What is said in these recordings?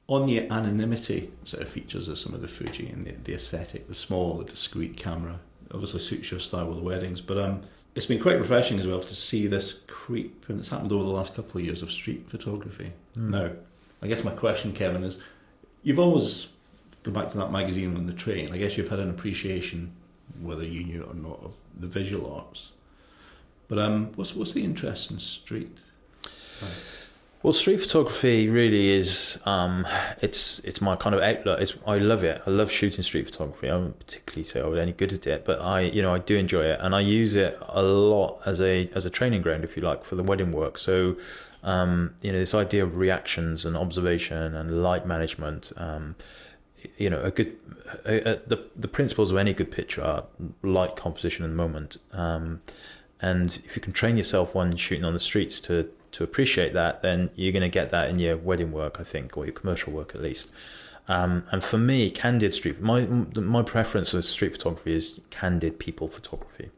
on the anonymity sort of features of some of the Fuji and the aesthetic, the small, the discreet camera, obviously suits your style with the weddings. But it's been quite refreshing as well to see this creep, and it's happened over the last couple of years, of street photography. Now, I guess my question, Kevin, is you've always, going back to that magazine on the train, I guess you've had an appreciation, whether you knew it or not, of the visual arts. But what's the interest in street? Well, street photography really is, it's my kind of outlet. I love it. I love shooting street photography. I wouldn't particularly say I was any good at it, but I do enjoy it, and I use it a lot as a training ground, if you like, for the wedding work. So, this idea of reactions and observation and light management, the principles of any good picture are light, composition, and moment. And if you can train yourself when shooting on the streets to appreciate that, then you're going to get that in your wedding work, I think, or your commercial work at least. And for me, candid street, my preference for street photography is candid people photography.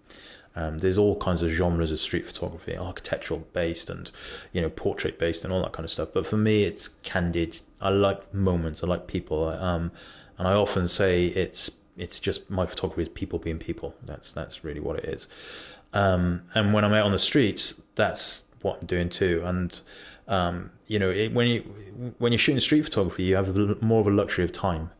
There's all kinds of genres of street photography, architectural based and portrait based and all that kind of stuff. But for me, it's candid. I like moments. I like people. And I often say it's just my photography is people being people. That's really what it is. And when I'm out on the streets, that's what I'm doing too. And when you're shooting street photography, you have more of a luxury of time.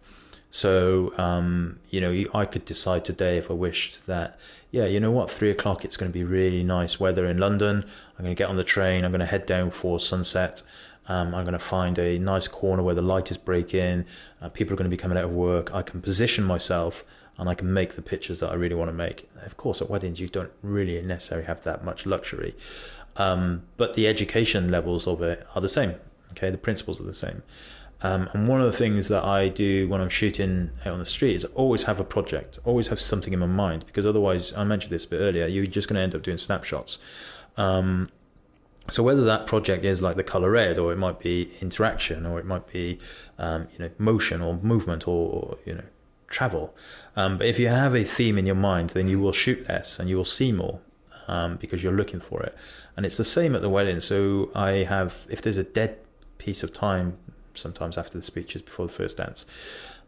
So I could decide today, if I wished, that 3:00 it's going to be really nice weather in London. I'm going to get on the train. I'm going to head down for sunset. I'm going to find a nice corner where the light is breaking. People are going to be coming out of work. I can position myself and I can make the pictures that I really want to make. Of course, at weddings, you don't really necessarily have that much luxury. But the education levels of it are the same. Okay, the principles are the same. And one of the things that I do when I'm shooting out on the street is always have a project, always have something in my mind, because otherwise, I mentioned this a bit earlier, you're just going to end up doing snapshots. So whether that project is like the color red, or it might be interaction, or it might be motion or movement or travel. But if you have a theme in your mind, then you will shoot less and you will see more. Because you're looking for it. And it's the same at the wedding. So if there's a dead piece of time, sometimes after the speeches, before the first dance,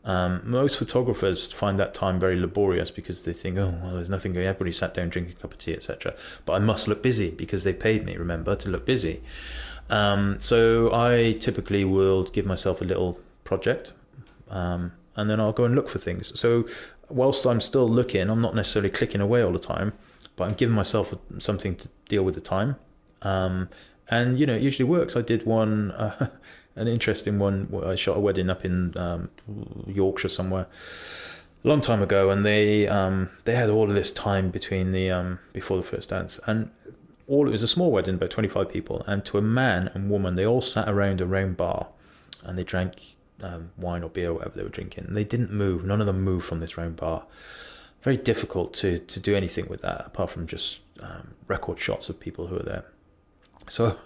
most photographers find that time very laborious, because they think, there's nothing going, everybody sat down drinking a cup of tea, etc. But I must look busy because they paid me, remember, to look busy. So I typically will give myself a little project, and then I'll go and look for things. So whilst I'm still looking, I'm not necessarily clicking away all the time, but I'm giving myself something to deal with the time. And, it usually works. I did one, an interesting one, where I shot a wedding up in Yorkshire somewhere a long time ago, and they had all of this time between before the first dance. And it was a small wedding, about 25 people, and to a man and woman, they all sat around a round bar, and they drank wine or beer or whatever they were drinking. And they didn't move. None of them moved from this round bar. Very difficult to do anything with that, apart from just record shots of people who are there. So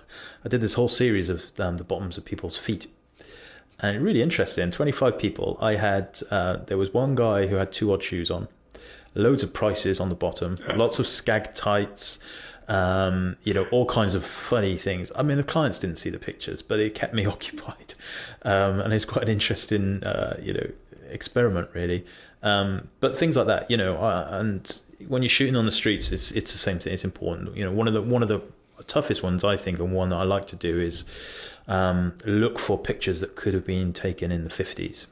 I did this whole series of the bottoms of people's feet, and really interesting. 25 people. I had there was one guy who had 2 odd shoes on, loads of prices on the bottom, lots of skag tights, all kinds of funny things. I mean, the clients didn't see the pictures, but it kept me occupied, and it's quite an interesting experiment, really. But things like that, and when you're shooting on the streets, it's the same thing. It's important. One of the toughest ones, I think, and one that I like to do is look for pictures that could have been taken in the 50s.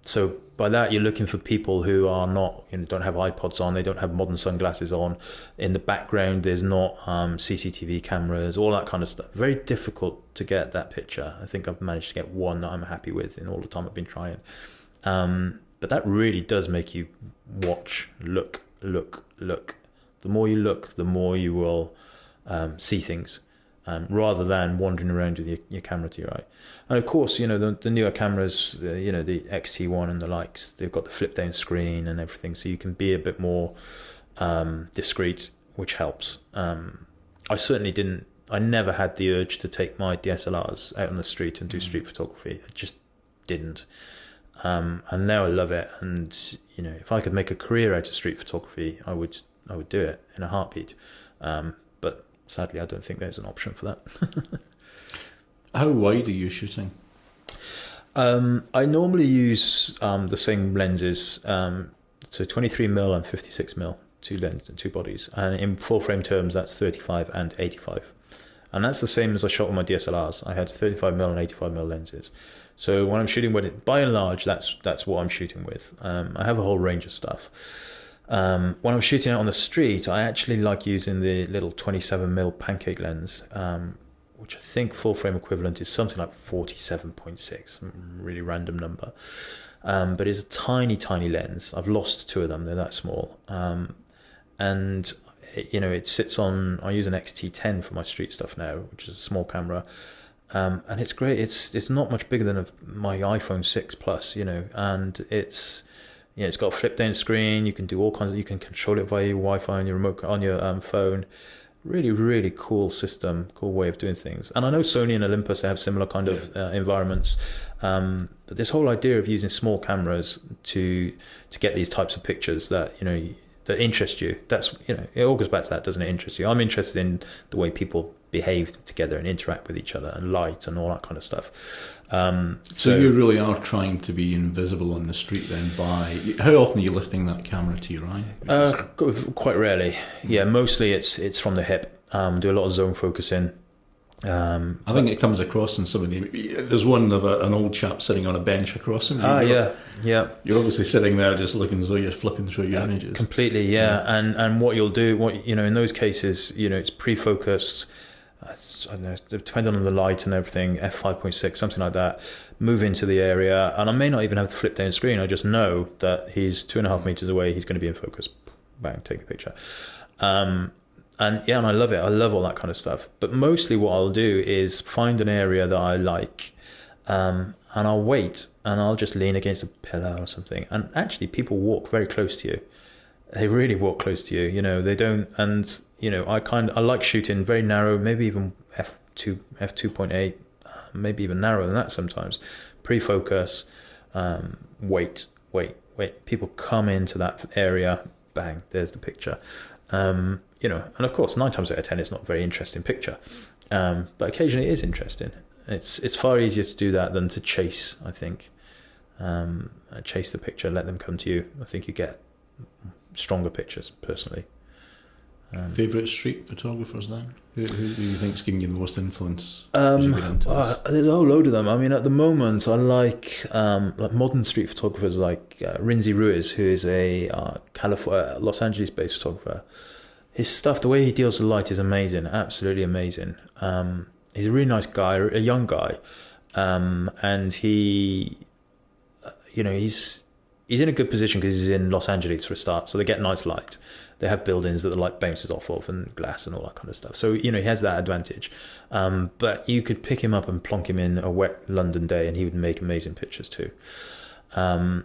So by that, you're looking for people who are not, don't have iPods on, they don't have modern sunglasses on. In the background, there's not CCTV cameras, all that kind of stuff. Very difficult to get that picture. I think I've managed to get one that I'm happy with in all the time I've been trying. But that really does make you watch, look. The more you look, the more you will see things, rather than wandering around with your camera to your eye. And of course, the newer cameras, the XT1 and the likes, they've got the flip down screen and everything, so you can be a bit more discreet, which helps. I never had the urge to take my DSLRs out on the street and do street photography. I just didn't. And now I love it. And, if I could make a career out of street photography, I would do it in a heartbeat. But sadly, I don't think there's an option for that. How wide are you shooting? I normally use the same lenses, so 23mm and 56mm, two lenses and two bodies, and in full frame terms that's 35 and 85, and that's the same as I shot with my DSLRs. I had 35mm and 85mm lenses. So when I'm shooting wedding, by and large, that's what I'm shooting with. I have a whole range of stuff. When I'm shooting out on the street, I actually like using the little 27mm pancake lens, which I think full frame equivalent is something like 47.6, really random number. But it's a tiny, tiny lens. I've lost two of them, they're that small. And, it sits on, I use an XT10 for my street stuff now, which is a small camera. And it's great. It's not much bigger than my iPhone 6 Plus, and it's got a flip down screen. You can do all kinds of, you can control it via your Wi-Fi on your remote, on your phone. Really, really cool system, cool way of doing things. And I know Sony and Olympus, they have similar kind of environments. But this whole idea of using small cameras to get these types of pictures that, that interest you, that's, it all goes back to that, doesn't it, interest you? I'm interested in the way people behave together and interact with each other, and light and all that kind of stuff. So you really are trying to be invisible on the street then how often are you lifting that camera to your eye? Quite rarely. Yeah, mostly it's from the hip. Do a lot of zone focusing. I think it comes across in some of there's one of an old chap sitting on a bench across from you. Yeah. You're obviously sitting there just looking as though you're flipping through your images. Completely, yeah. And what you'll do, in those cases, it's pre-focused. I don't know, depending on the light and everything, f5.6, something like that, move into the area, and I may not even have the flip down screen. I just know that he's 2.5 meters away, he's going to be in focus. Bang, take the picture. And I love it. I love all that kind of stuff. But mostly what I'll do is find an area that I like, and I'll wait, and I'll just lean against a pillar or something. And actually, people walk very close to you. They really walk close to you. They don't. And I like shooting very narrow, maybe even f2.8, maybe even narrower than that sometimes. Pre-focus, wait. People come into that area, bang, there's the picture. And of course, 9 times out of 10, it's not a very interesting picture, but occasionally it is interesting. It's far easier to do that than to chase. I think chase the picture, let them come to you. I think you get stronger pictures, personally. Favourite street photographers then? Who do you think's giving you the most influence? There's a whole load of them. I mean, at the moment, I like modern street photographers like Rinzi Ruiz, who is a Los Angeles-based photographer. His stuff, the way he deals with light is amazing, absolutely amazing. He's a really nice guy, a young guy, and he, he's in a good position because he's in Los Angeles for a start, so they get nice light. They have buildings that the light bounces off of and glass and all that kind of stuff. So, he has that advantage. But you could pick him up and plonk him in a wet London day and he would make amazing pictures too. I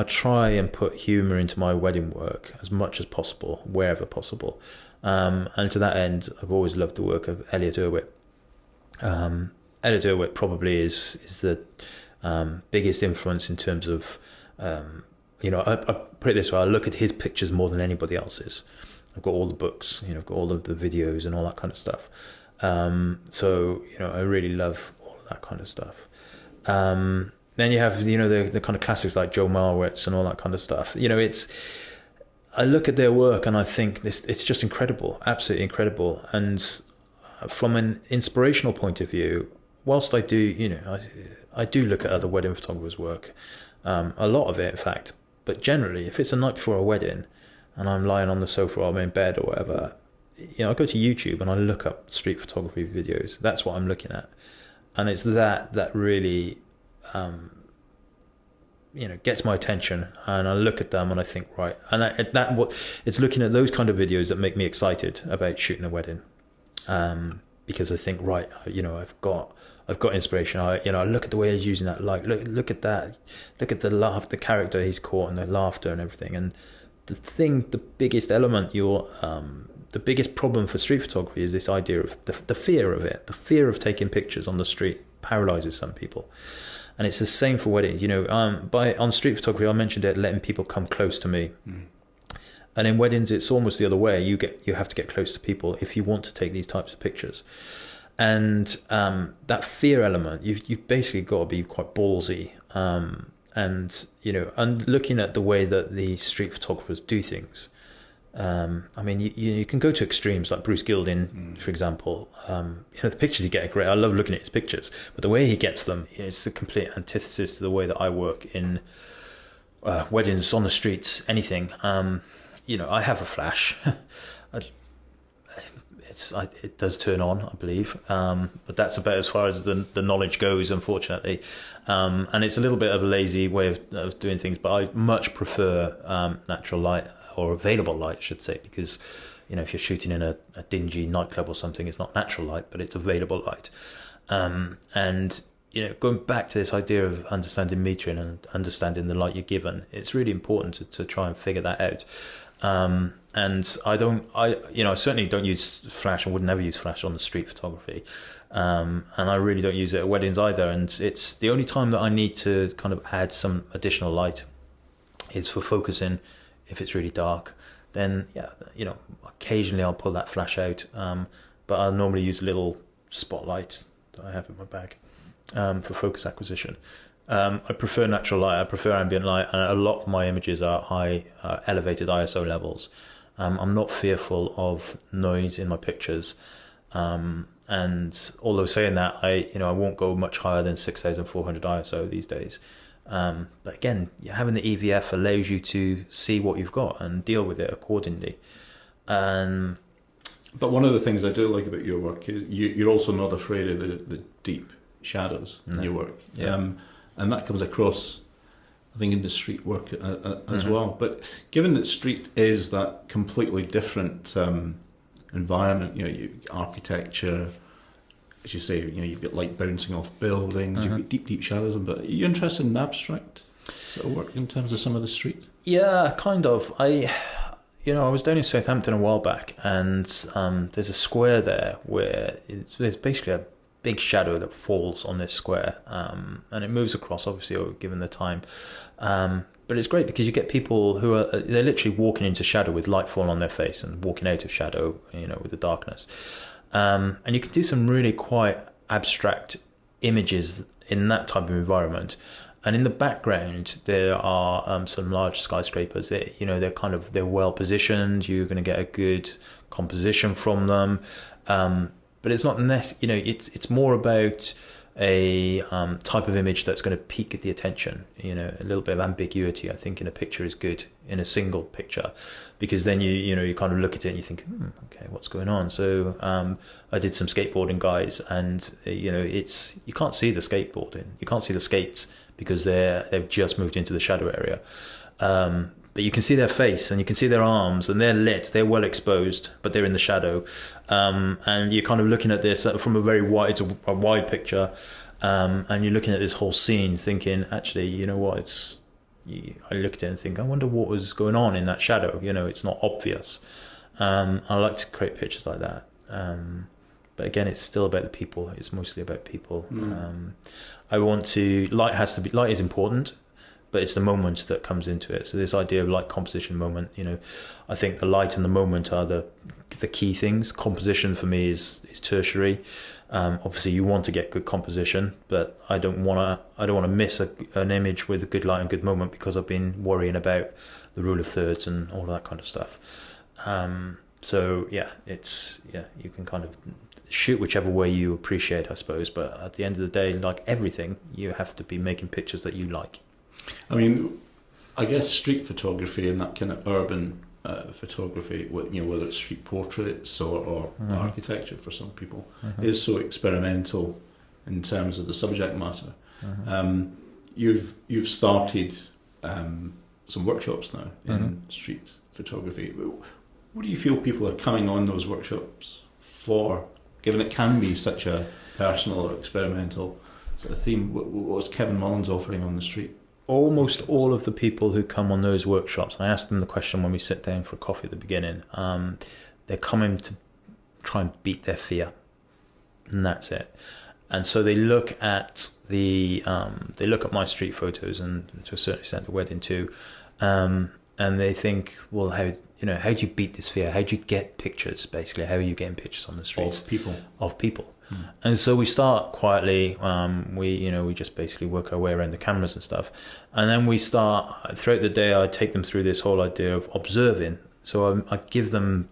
try and put humour into my wedding work as much as possible, wherever possible. And to that end, I've always loved the work of Elliot Erwitt. Elliot Erwitt probably is the biggest influence in terms of, I put it this way, I look at his pictures more than anybody else's. I've got all the books, I've got all of the videos and all that kind of stuff. So I really love all of that kind of stuff. Then you have, the kind of classics like Joe Marwitz and all that kind of stuff. I look at their work and I think it's just incredible, absolutely incredible. And from an inspirational point of view, whilst I do, I do look at other wedding photographers' work, a lot of it, in fact. But generally, if it's a night before a wedding and I'm lying on the sofa or I'm in bed or whatever, I go to YouTube and I look up street photography videos. That's what I'm looking at. And it's that really, gets my attention. And I look at them and I think, right. And it's looking at those kind of videos that make me excited about shooting a wedding. Because I think, right, I've got inspiration. I look at the way he's using that light. Look at that. Look at the laugh, the character he's caught, and the laughter and everything. And the biggest element, the biggest problem for street photography is this idea of the fear of it. The fear of taking pictures on the street paralyzes some people, and it's the same for weddings. On street photography, I mentioned it, letting people come close to me. Mm. And in weddings, it's almost the other way. You have to get close to people if you want to take these types of pictures. And that fear element, you've basically got to be quite ballsy. And, you know, and looking at the way that the street photographers do things. I mean, you can go to extremes like Bruce Gilding, for example. You know, the pictures he gets are great. I love looking at his pictures, but the way he gets them is the complete antithesis to the way that I work in weddings, on the streets, anything. You know, I have a flash. It does turn on, I believe, but that's about as far as the knowledge goes, unfortunately. And it's a little bit of a lazy way of doing things, but I much prefer natural light, or available light, I should say, because, you know, if you're shooting in a dingy nightclub or something, it's not natural light, but it's available light. And, you know, going back to this idea of understanding metering and understanding the light you're given, it's really important to try and figure that out. And I certainly don't use flash, and would never use flash on the street photography. And I really don't use it at weddings either. And it's the only time that I need to kind of add some additional light is for focusing. If it's really dark, then, yeah, you know, occasionally I'll pull that flash out. But I'll normally use a little spotlight that I have in my bag for focus acquisition. I prefer natural light. I prefer ambient light, and a lot of my images are high, elevated ISO levels. I'm not fearful of noise in my pictures, and although saying that, I won't go much higher than 6,400 ISO these days. But again, having the EVF allows you to see what you've got and deal with it accordingly. But one of the things I do like about your work is you're also not afraid of the deep shadows in your work. Yeah. And that comes across, I think, in the street work as well. But given that street is that completely different environment, you know, architecture, as you say, you know, you've got light bouncing off buildings, you've got deep shadows. But are you interested in abstract sort of work in terms of some of the street? Yeah, kind of. I was down in Southampton a while back, and there's a square there where there's basically a big shadow that falls on this square, and it moves across, obviously, given the time. But it's great because you get people who they're literally walking into shadow with light fall on their face and walking out of shadow, you know, with the darkness. And you can do some really quite abstract images in that type of environment. And in the background, there are some large skyscrapers. They're well positioned. You're going to get a good composition from them. But it's not it's more about a type of image that's going to pique the attention. You know, a little bit of ambiguity, I think, in a picture is good in a single picture, because then you kind of look at it and you think, okay, what's going on? So I did some skateboarding guys, and you can't see the skateboarding, you can't see the skates because they've just moved into the shadow area. But you can see their face and you can see their arms, and they're lit, they're well exposed, but they're in the shadow. And you're kind of looking at this from a very wide picture, and you're looking at this whole scene thinking, actually, you know what, I look at it and think, I wonder what was going on in that shadow. You know, it's not obvious. I like to create pictures like that. But again, it's still about the people. It's mostly about people. Light is important, but it's the moment that comes into it. So this idea of light composition moment, I think the light and the moment are the key things. Composition for me is tertiary. Obviously you want to get good composition, but I don't want to miss an image with a good light and good moment because I've been worrying about the rule of thirds and all of that kind of stuff. You can kind of shoot whichever way you appreciate, I suppose, but at the end of the day, like everything, you have to be making pictures that you like. I mean, I guess street photography and that kind of urban photography, whether it's street portraits or architecture for some people, is so experimental in terms of the subject matter. You've started some workshops now in street photography. What do you feel people are coming on those workshops for, given it can be such a personal or experimental sort of theme? What was Kevin Mullins offering on the street? Almost all of the people who come on those workshops, I asked them the question when we sit down for coffee at the beginning, they're coming to try and beat their fear, and that's it. And so they look at my street photos, and to a certain extent the wedding too, and they think, well, how do you beat this fear? How do you get pictures? Basically, how are you getting pictures on the streets of people And so we start quietly. We just basically work our way around the cameras and stuff, and then we start throughout the day. I take them through this whole idea of observing. So I give them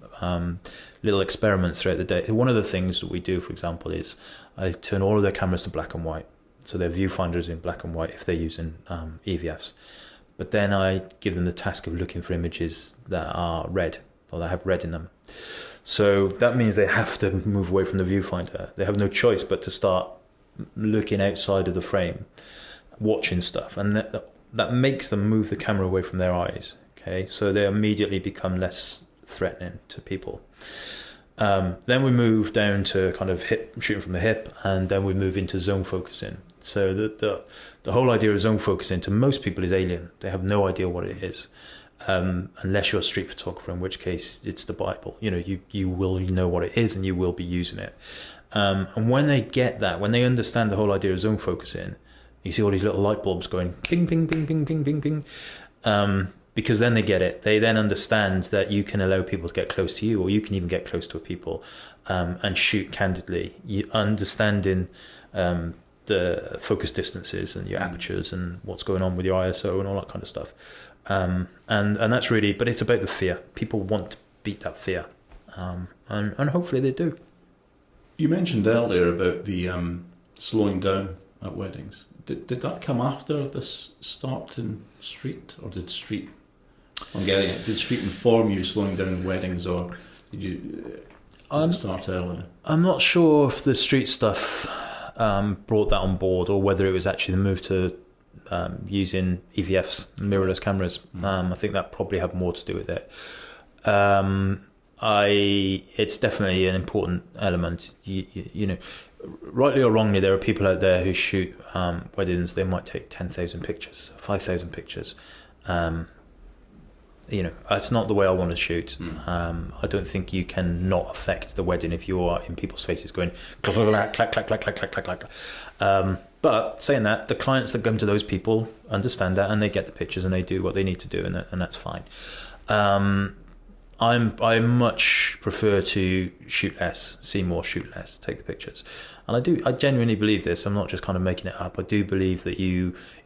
little experiments throughout the day. One of the things that we do, for example, is I turn all of their cameras to black and white. So their viewfinders in black and white if they're using EVFs. But then I give them the task of looking for images that are red or that have red in them. So that means they have to move away from the viewfinder. They have no choice but to start looking outside of the frame, watching stuff. And that makes them move the camera away from their eyes. Okay, so they immediately become less threatening to people. Then we move down to kind of shooting from the hip, and then we move into zone focusing. So the whole idea of zone focusing to most people is alien. They have no idea what it is, unless you're a street photographer, in which case it's the Bible. You will know what it is, and you will be using it. And when they get that, when they understand the whole idea of zone focusing, you see all these little light bulbs going ping, ping, ping, ping, ping, ping, ping. Because then they get it. They then understand that you can allow people to get close to you, or you can even get close to people and shoot candidly. You understanding the focus distances and your apertures and what's going on with your ISO and all that kind of stuff. And that's really, but it's about the fear. People want to beat that fear, and hopefully they do. You mentioned earlier about the slowing down at weddings. Did that come after this start in street, or did street? I'm getting it. Did street inform you slowing down in weddings, or did it start earlier? I'm not sure if the street stuff brought that on board, or whether it was actually the move to using EVFs, mirrorless cameras. I think that probably had more to do with it. It's definitely an important element. You know, rightly or wrongly, there are people out there who shoot weddings. They might take 10,000 pictures, 5,000 pictures. It's not the way I want to shoot. I don't think you can not affect the wedding if you are in people's faces going clack, clack, clack, clack, clack, clack, clack, clack. But saying that, the clients that come to those people understand that, and they get the pictures and they do what they need to do, and that's fine. I much prefer to shoot less, see more, shoot less, take the pictures. And I genuinely believe this. I'm not just kind of making it up. I do believe that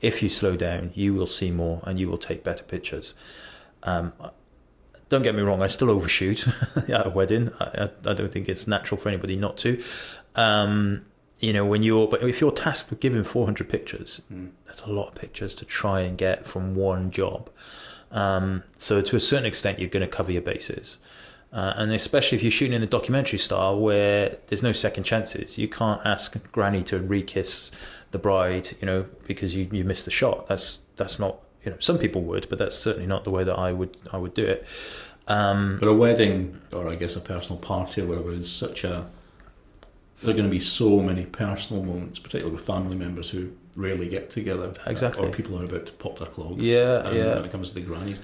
if you slow down, you will see more and you will take better pictures. Don't get me wrong, I still overshoot at a wedding. I don't think it's natural for anybody not to. But if you're tasked with giving 400 pictures, that's a lot of pictures to try and get from one job. So to a certain extent, you're going to cover your bases. And especially if you're shooting in a documentary style where there's no second chances. You can't ask Granny to re-kiss the bride, because you missed the shot. That's not, some people would, but that's certainly not the way that I would do it. But a wedding, or I guess a personal party or whatever, is there are going to be so many personal moments, particularly with family members who rarely get together. Exactly. Or people are about to pop their clogs. Yeah. When it comes to the grannies.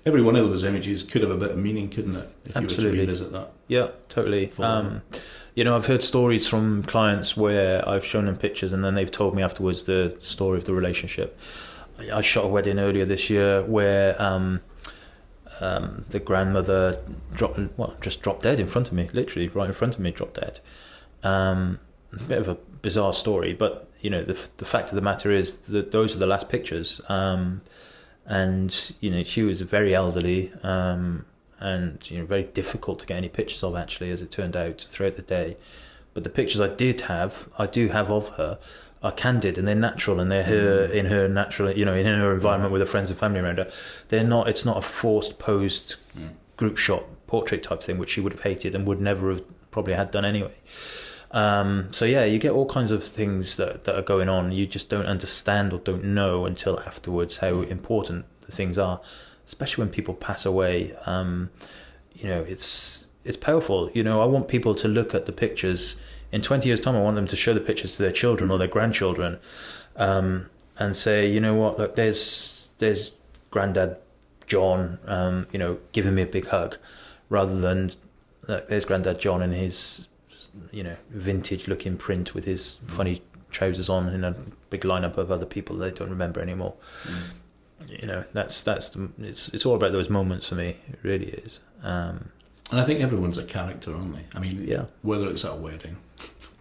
Every one of those images could have a bit of meaning, couldn't it? If Absolutely. you were to revisit that. Yeah, totally. I've heard stories from clients where I've shown them pictures and then they've told me afterwards the story of the relationship. I shot a wedding earlier this year where the grandmother just dropped dead in front of me, literally right in front of me, dropped dead. A bit of a bizarre story, but the fact of the matter is that those are the last pictures. And she was very elderly, and very difficult to get any pictures of, actually, as it turned out, throughout the day. But the pictures I do have of her are candid, and they're natural, and they're her in her natural, in her environment with her friends and family around her. It's not a forced posed group shot portrait type thing, which she would have hated and would never have probably had done anyway. You get all kinds of things that are going on. You just don't understand or don't know until afterwards how important the things are, especially when people pass away. It's powerful. I want people to look at the pictures in 20 years' time. I want them to show the pictures to their children or their grandchildren, and say, look, there's Granddad John, giving me a big hug, rather than there's Granddad John in his vintage looking print with his funny trousers on in a big lineup of other people they don't remember anymore. It's all about those moments for me. It really is. And I think everyone's a character, aren't they? I mean, Yeah. whether it's at a wedding,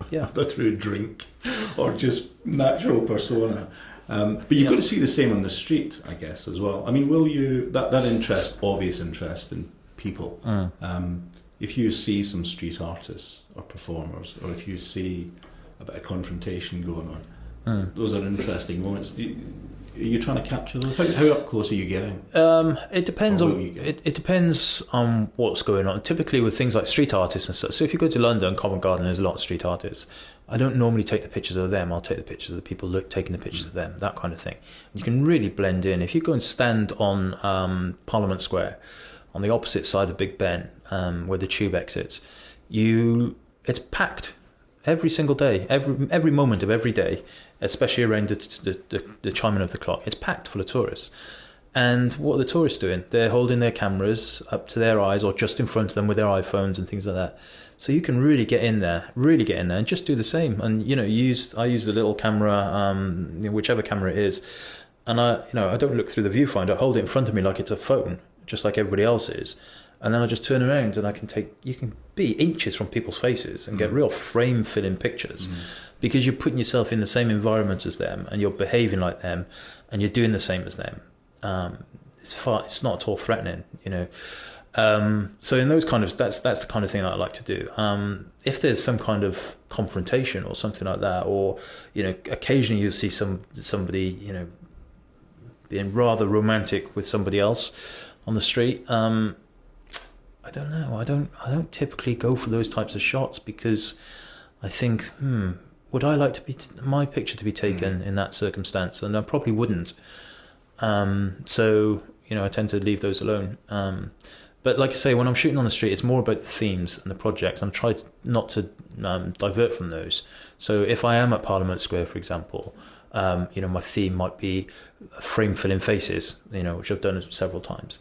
Yeah. whether through a drink, or just natural persona. But you've got to see the same on the street, I guess, as well. I mean, will you, that interest, obvious interest in people, if you see some street artists or performers, or if you see a bit of confrontation going on, those are interesting moments. Are you trying to capture those? How up close are you getting? It depends on it depends on what's going on. Typically with things like street artists and stuff. So if you go to London, Covent Garden, there's a lot of street artists. I don't normally take the pictures of them. I'll take the pictures of the people taking the pictures of them, that kind of thing. You can really blend in. If you go and stand on Parliament Square, on the opposite side of Big Ben, where the tube exits, it's packed every single day, every moment of every day, especially around the chiming of the clock. It's packed full of tourists. And what are the tourists doing? They're holding their cameras up to their eyes or just in front of them with their iPhones and things like that. So you can really get in there and just do the same. And, I use the little camera, whichever camera it is. And I don't look through the viewfinder. I hold it in front of me like it's a Ffoton, just like everybody else is. And then I just turn around and you can be inches from people's faces and get real frame filling pictures because you're putting yourself in the same environment as them and you're behaving like them and you're doing the same as them. It's not at all threatening, So in those that's the kind of thing that I like to do. If there's some kind of confrontation or something like that, or, occasionally you see somebody, being rather romantic with somebody else on the street, I don't know. I don't typically go for those types of shots because I think, would I like my picture to be taken in that circumstance? And I probably wouldn't. So, I tend to leave those alone. But like I say, when I'm shooting on the street, it's more about the themes and the projects. I'm trying not to divert from those. So if I am at Parliament Square, for example, my theme might be frame filling faces, which I've done several times.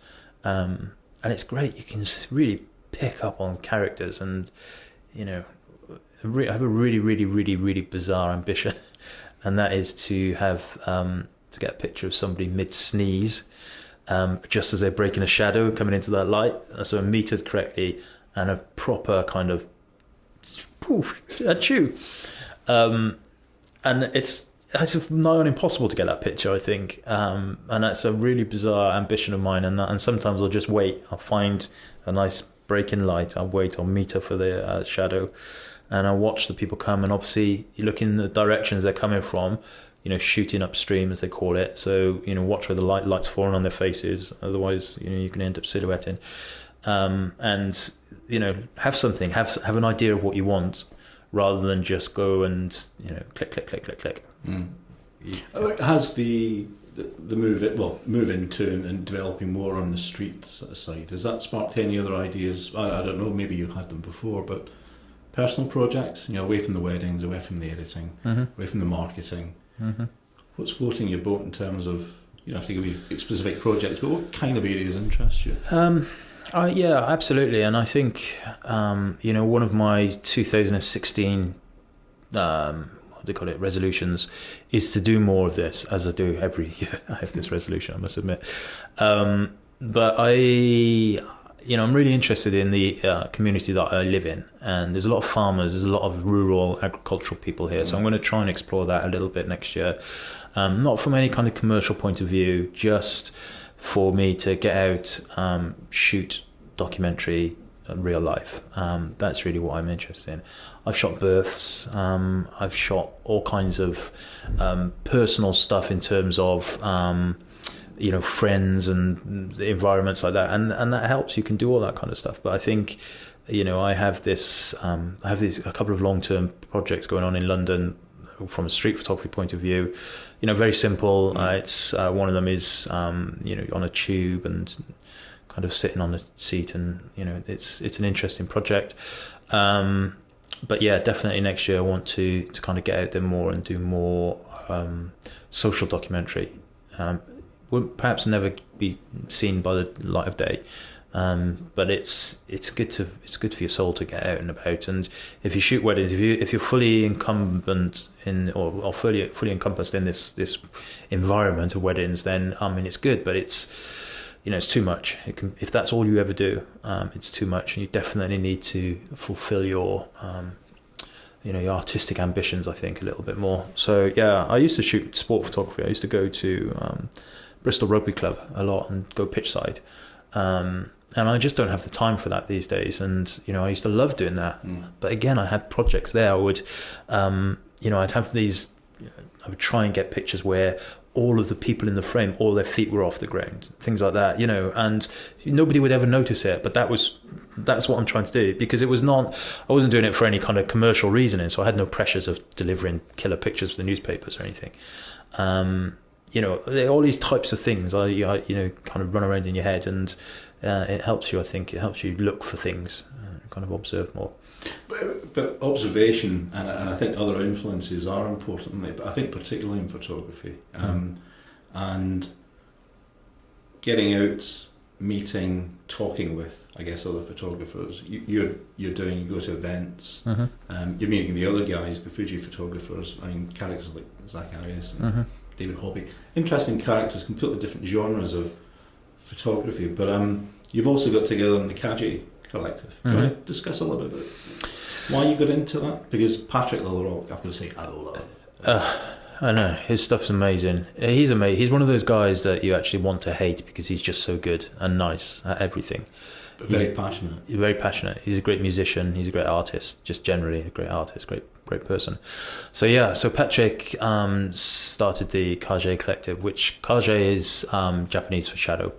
And it's great. You can really pick up on characters and, I have a really, really, really, really bizarre ambition. And that is to have, to get a picture of somebody mid-sneeze, just as they're breaking a shadow coming into that light. So metered correctly and a proper kind of poof, achoo. And it's nigh on impossible to get that picture, I think. And that's a really bizarre ambition of mine. And sometimes I'll just wait. I'll find a nice break in light. I'll wait. I'll meter for the shadow. And I'll watch the people come. And obviously, you look in the directions they're coming from, shooting upstream, as they call it. So, watch where the light's falling on their faces. Otherwise, you can end up silhouetting. And, have an idea of what you want, rather than just go and click, click, click, click, click. Has the move into and developing more on the street side, has that sparked any other ideas? I don't know, maybe you had them before, but personal projects, away from the weddings, away from the editing, away from the marketing. What's floating your boat in terms of, you don't have to give me specific projects, but what kind of areas interest you? Yeah, absolutely. And I think, one of my 2016, what do they call it, resolutions, is to do more of this, as I do every year. I have this resolution, I must admit. But I'm really interested in the community that I live in. And there's a lot of farmers, there's a lot of rural agricultural people here. So I'm going to try and explore that a little bit next year. Not from any kind of commercial point of view, just for me to get out, shoot documentary, real life. That's really what I'm interested in. I've shot births. I've shot all kinds of personal stuff in terms of friends and environments like that, and that helps. You can do all that kind of stuff. But I think I have this. I have a couple of long-term projects going on in London from a street photography point of view. Very simple. It's one of them is on a tube and kind of sitting on a seat, and it's an interesting project. But yeah, definitely next year I want to kind of get out there more and do more social documentary. Will perhaps never be seen by the light of day, but it's good for your soul to get out and about. And if you shoot weddings, if you're fully incumbent in or fully encompassed in this environment of weddings, then it's good. But it's it's too much. If that's all you ever do, it's too much, and you definitely need to fulfill your your artistic ambitions, I think, a little bit more. So yeah, I used to shoot sport photography. I used to go to Bristol Rugby Club a lot and go pitch side. And I just don't have the time for that these days. And, I used to love doing that. But again, I had projects there. I would, I'd have these, I would try and get pictures where all of the people in the frame, all their feet were off the ground, things like that, and nobody would ever notice it. But that's what I'm trying to do, because I wasn't doing it for any kind of commercial reasoning. So I had no pressures of delivering killer pictures for the newspapers or anything. All these types of things, kind of run around in your head, and it helps you. I think it helps you look for things, kind of observe more. But observation and I think other influences are important, but I think particularly in photography, and getting out, meeting, talking with, I guess, other photographers. You go to events, you're meeting the other guys, the Fuji photographers. I mean, characters like Zach Arias and David Hobby, interesting characters, completely different genres of photography. But you've also got together in the Kaji collective. Do you want to discuss a little bit about why you got into that? Because Patrick Lillerock, I've got to say, I love. I know, his stuff's amazing. He's amazing. He's one of those guys that you actually want to hate because he's just so good and nice at everything. But very passionate. He's very passionate. He's a great musician. He's a great artist. Just generally a great artist. Great person. So Patrick started the Kaji collective, which Kaji is Japanese for shadow.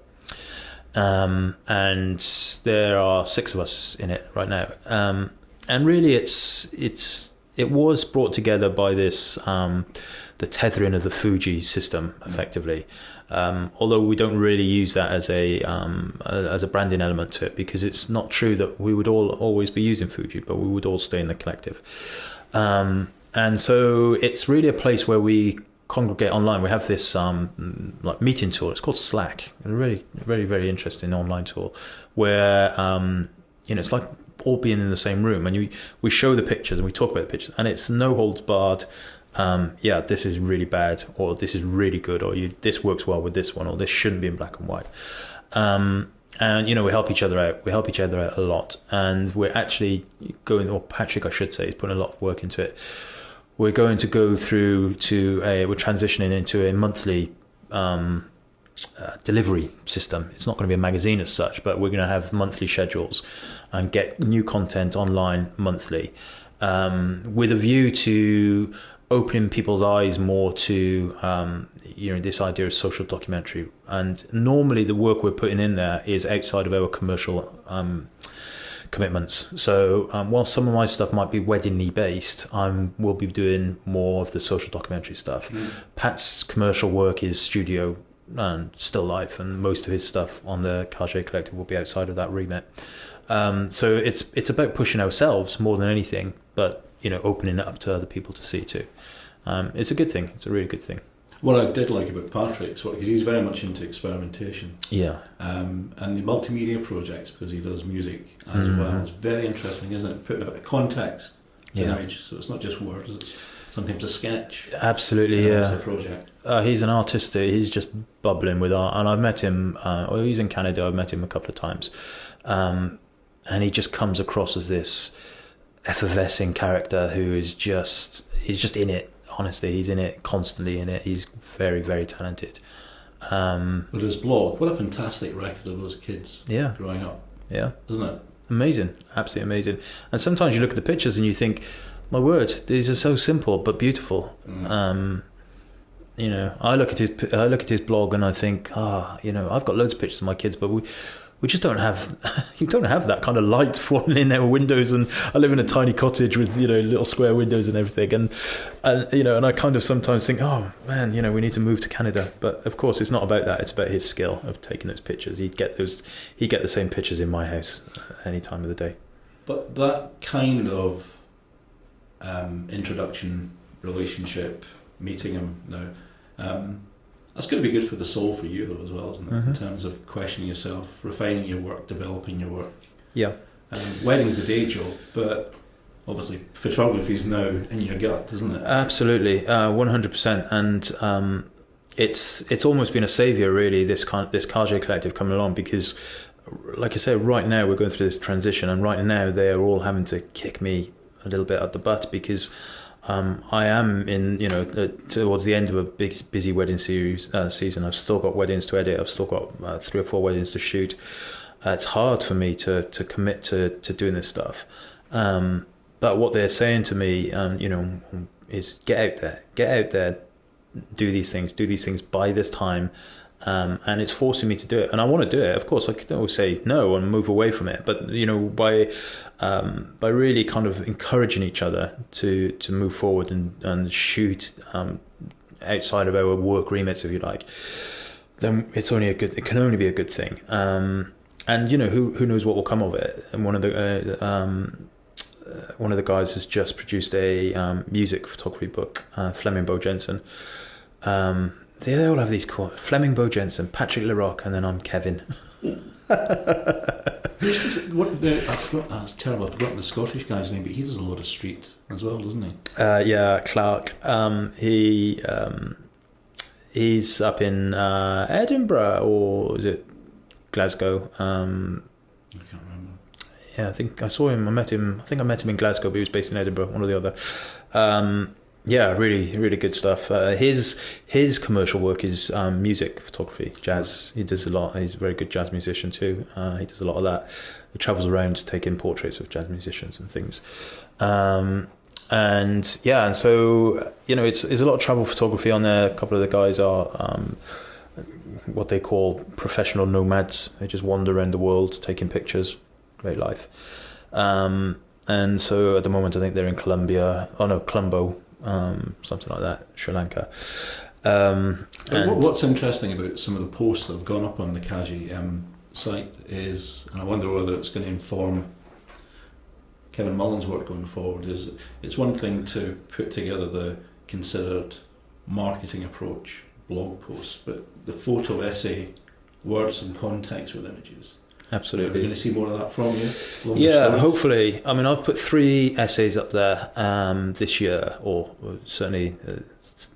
And there are 6 of us in it right now. And really, it was brought together by this the tethering of the Fuji system, effectively. Although we don't really use that as a branding element to it, because it's not true that we would all always be using Fuji, but we would all stay in the collective. And so it's really a place where we congregate online. We have this like meeting tool. It's called Slack. A really very, very interesting online tool where it's like all being in the same room, and we show the pictures and we talk about the pictures, and it's no holds barred. This is really bad, or this is really good, or this works well with this one, or this shouldn't be in black and white. And we help each other out. We help each other out a lot, and we're actually going, or Patrick, I should say, is putting a lot of work into it. We're going to go through we're transitioning into a monthly delivery system. It's not going to be a magazine as such, but we're going to have monthly schedules and get new content online monthly, with a view to opening people's eyes more to this idea of social documentary. And normally the work we're putting in there is outside of our commercial commitments. So while some of my stuff might be weddingly based, we'll be doing more of the social documentary stuff. Pat's commercial work is studio and still life, and most of his stuff on the Kaji collective will be outside of that remit. So it's about pushing ourselves more than anything, but opening it up to other people to see too. It's a good thing. It's a really good thing. What I did like about Patrick, because he's very much into experimentation. Yeah. And the multimedia projects, because he does music as well. It's very interesting, isn't it? Putting a bit of context to an image, so it's not just words. It's sometimes a sketch. Absolutely, yeah. It's a project. He's an artist. He's just bubbling with art, and I've met him. He's in Canada. I've met him a couple of times, and he just comes across as this effervescing character who is he's just in it. Honestly, he's in it, constantly in it. He's very, very talented. With his blog, what a fantastic record of those kids growing up. Yeah. Isn't it? Amazing. Absolutely amazing. And sometimes you look at the pictures and you think, my word, these are so simple but beautiful. I look at his blog and I think, I've got loads of pictures of my kids, but we just don't have that kind of light falling in our windows, and I live in a tiny cottage with little square windows and everything, and I kind of sometimes think, oh man, we need to move to Canada. But of course it's not about that. It's about his skill of taking those pictures. He'd get the same pictures in my house any time of the day. But that kind of introduction, relationship, meeting him now, that's going to be good for the soul for you though as well, isn't it? In terms of questioning yourself, refining your work, developing your work. Yeah. Wedding's a day job, but obviously photography is now in your gut, isn't it? Absolutely, 100%. And it's almost been a saviour, really, this Kage collective coming along, because, like I say, right now we're going through this transition, and right now they're all having to kick me a little bit at the butt, because I am in, towards the end of a big busy wedding season. I've still got weddings to edit. I've still got 3 or 4 weddings to shoot. It's hard for me to commit to doing this stuff. But what they're saying to me, is get out there, do these things by this time. And it's forcing me to do it, and I want to do it. Of course, I could always say no and move away from it, but by really kind of encouraging each other to move forward and shoot outside of our work remits, if you like, then it can only be a good thing. And who knows what will come of it. And one of the guys has just produced a music photography book, Fleming Bo Jensen. They all have these calls: Fleming Bo Jensen, Patrick Larocque, and then I'm Kevin. That's terrible. I've forgotten the Scottish guy's name, but he does a lot of street as well, doesn't he? Yeah, Clark. He's up in Edinburgh, or is it Glasgow? I can't remember. Yeah, I think I saw him. I met him in Glasgow, but he was based in Edinburgh, one or the other. Yeah, really, really good stuff. His commercial work is music photography, jazz. He does a lot. He's a very good jazz musician too. He does a lot of that. He travels around taking portraits of jazz musicians and things. And so it's a lot of travel photography on there. A couple of the guys are what they call professional nomads. They just wander around the world taking pictures. Great life. And so at the moment, I think they're in Colombo. Something like that, Sri Lanka. What's interesting about some of the posts that have gone up on the Kaji site is, and I wonder whether it's going to inform Kevin Mullins' work going forward, is it's one thing to put together the considered marketing approach blog posts, but the photo essay, words and context with images. Absolutely. Are we going to see more of that from you? Yeah, hopefully. I mean, I've put 3 essays up there this year, or certainly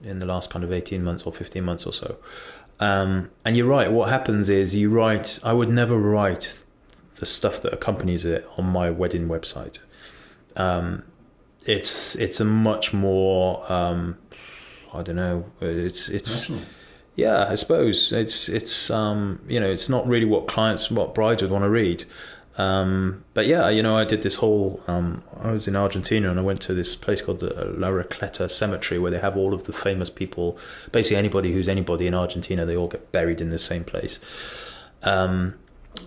in the last kind of 18 months or 15 months or so. And you're right. What happens is I would never write the stuff that accompanies it on my wedding website. It's a much more, I don't know, it's personal. Yeah, I suppose it's it's not really what brides would want to read. But yeah, I did this whole. I was in Argentina and I went to this place called the La Recleta Cemetery, where they have all of the famous people. Basically, anybody who's anybody in Argentina, they all get buried in the same place. And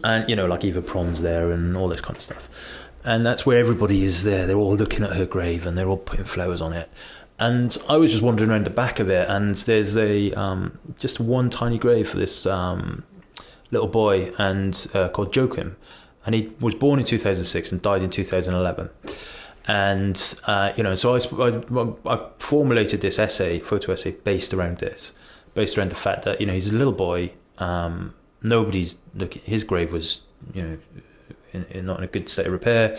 like Eva Prom's there and all this kind of stuff. And that's where everybody is there. They're all looking at her grave and they're all putting flowers on it. And I was just wandering around the back of it, and there's just one tiny grave for this little boy called Joachim, and he was born in 2006 and died in 2011. And so I formulated this photo essay based around the fact that he's a little boy. Nobody's looking. His grave was not in a good state of repair.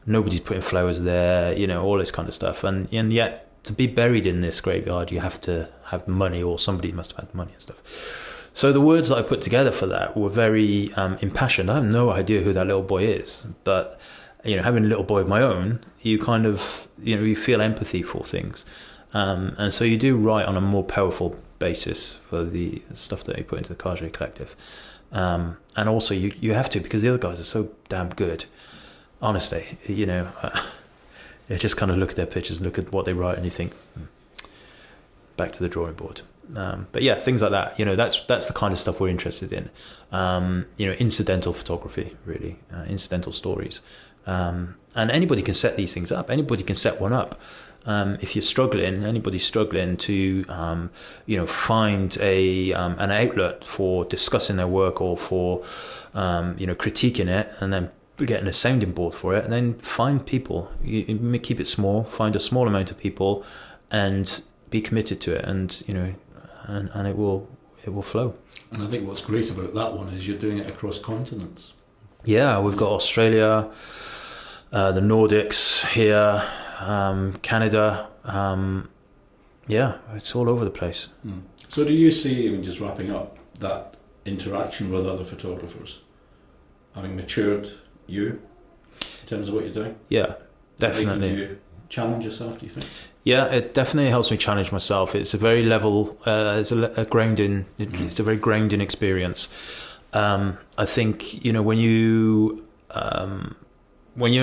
Nobody's putting flowers there. All this kind of stuff, and yet, to be buried in this graveyard, you have to have money, or somebody must have had money and stuff. So the words that I put together for that were very impassioned. I have no idea who that little boy is, but having a little boy of my own, you kind of you feel empathy for things, and so you do write on a more powerful basis for the stuff that you put into the Kage collective, and also you have to, because the other guys are so damn good. Honestly, you just kind of look at their pictures and look at what they write, and you think, back to the drawing board. But yeah, things like that. That's the kind of stuff we're interested in. Incidental photography, really, incidental stories. And anybody can set these things up. Anybody can set one up. If you're struggling, anybody's struggling to, find an outlet for discussing their work, or for, critiquing it, and then getting a sounding board for it, and then find people. You keep it small, find a small amount of people, and be committed to it, and and it will flow. And I think what's great about that one is you're doing it across continents. Yeah, we've got Australia, the Nordics here, Canada, Yeah, it's all over the place. So do you see, I mean, just wrapping up, that interaction with other photographers having matured you in terms of what you're doing? Yeah, definitely. Making you challenge yourself, do you think? Yeah, it definitely helps me challenge myself. It's a very level, it's a grounding, it's a very grounding experience. I think, you know, when you're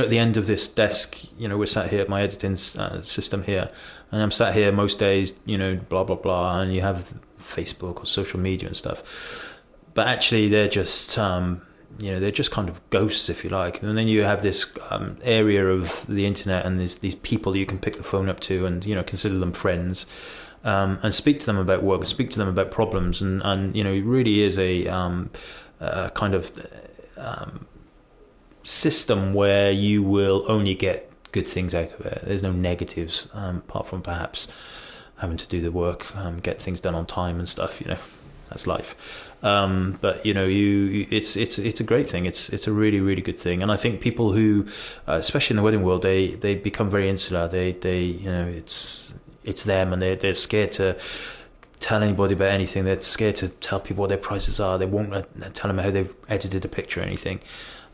at the end of this desk, you know, we're sat here at my editing system here, and I'm sat here most days, you know, blah, blah, blah, and you have Facebook or social media and stuff. But actually they're just, you know, they're just kind of ghosts, if you like. And then you have this area of the internet, and there's these people you can pick the phone up to and, you know, consider them friends, and speak to them about work, and speak to them about problems. And you know, it really is a kind of system where you will only get good things out of it. There's no negatives, apart from perhaps having to do the work, get things done on time and stuff, you know. That's life. But you know, it's a great thing. It's a really, really good thing. And I think people who, especially in the wedding world, they become very insular. They you know, it's them, and they're scared to tell anybody about anything. They're scared to tell people what their prices are. They won't tell them how they've edited a picture or anything.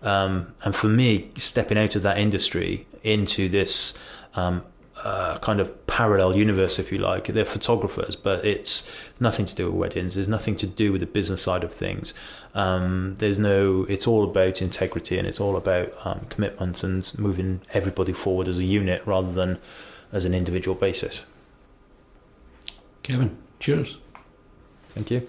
And for me, stepping out of that industry into this kind of parallel universe, if you like, they're photographers, but it's nothing to do with weddings. There's nothing to do with the business side of things. It's all about integrity, and it's all about commitment and moving everybody forward as a unit rather than as an individual basis. Kevin, cheers. Thank you.